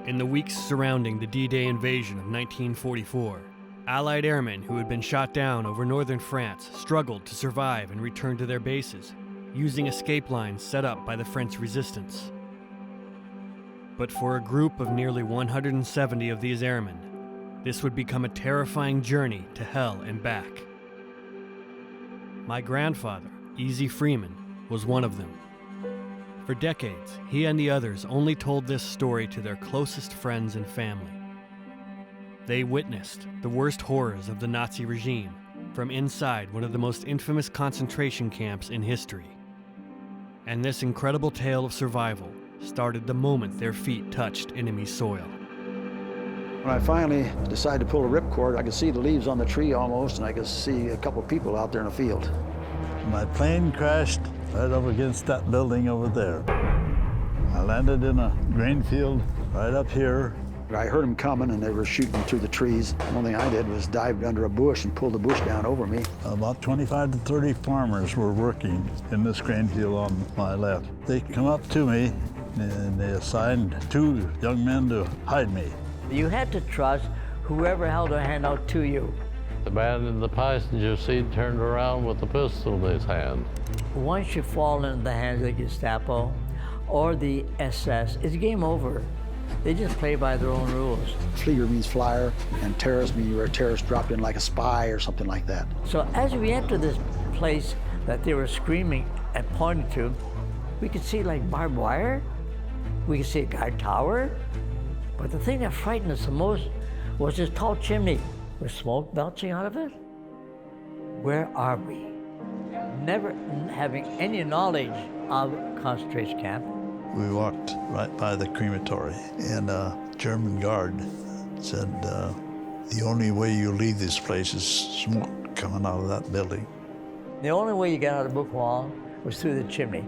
In the weeks surrounding the D-Day invasion of 1944, Allied airmen who had been shot down over northern France struggled to survive and return to their bases, using escape lines set up by the French resistance. But for a group of nearly 170 of these airmen, this would become a terrifying journey to hell and back. My grandfather, Easy Freeman, was one of them. For decades, he and the others only told this story to their closest friends and family. They witnessed the worst horrors of the Nazi regime from inside one of the most infamous concentration camps in history. And this incredible tale of survival started the moment their feet touched enemy soil. When I finally decided to pull a ripcord, I could see the leaves on the tree almost, and I could see a couple of people out there in the field. My plane crashed right up against that building over there. I landed in a grain field right up here. I heard them coming, and they were shooting through the trees. One thing I did was dived under a bush and pulled the bush down over me. About 25 to 30 farmers were working in this grain field on my left. They come up to me, and they assigned 2 young men to hide me. You had to trust whoever held a hand out to you. The man in the passenger seat turned around with a pistol in his hand. Once you fall into the hands of the Gestapo or the SS, it's game over. They just play by their own rules. Flieger means flyer, and terrorist means you're a terrorist dropped in like a spy or something like that. So as we entered this place that they were screaming and pointing to, we could see like barbed wire, we could see a guard tower, but the thing that frightened us the most was this tall chimney with smoke belching out of it. Where are we? Never having any knowledge of concentration camp. We walked right by the crematory, and a German guard said, the only way you leave this place is smoke coming out of that building. The only way you got out of Buchenwald was through the chimney.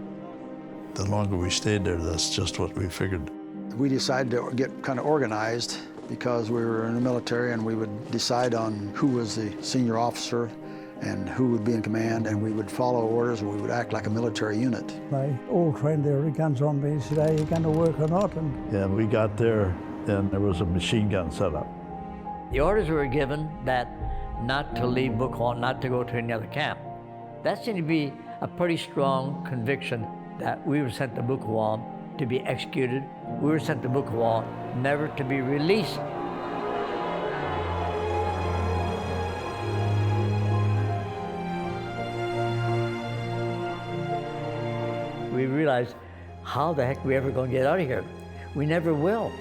The longer we stayed there, that's just what we figured. We decided to get kind of organized because we were in the military, and we would decide on who was the senior officer and who would be in command, and we would follow orders, and we would act like a military unit. My old friend there, he comes on me, he said, are you going to work or not? And Yeah, we got there, and there was a machine gun set up. The orders were given that not to leave Buchenwald, not to go to any other camp. That seemed to be a pretty strong conviction that we were sent to Buchenwald to be executed. We were sent to Buchenwald never to be released. We realized, how the heck are we ever going to get out of here? We never will.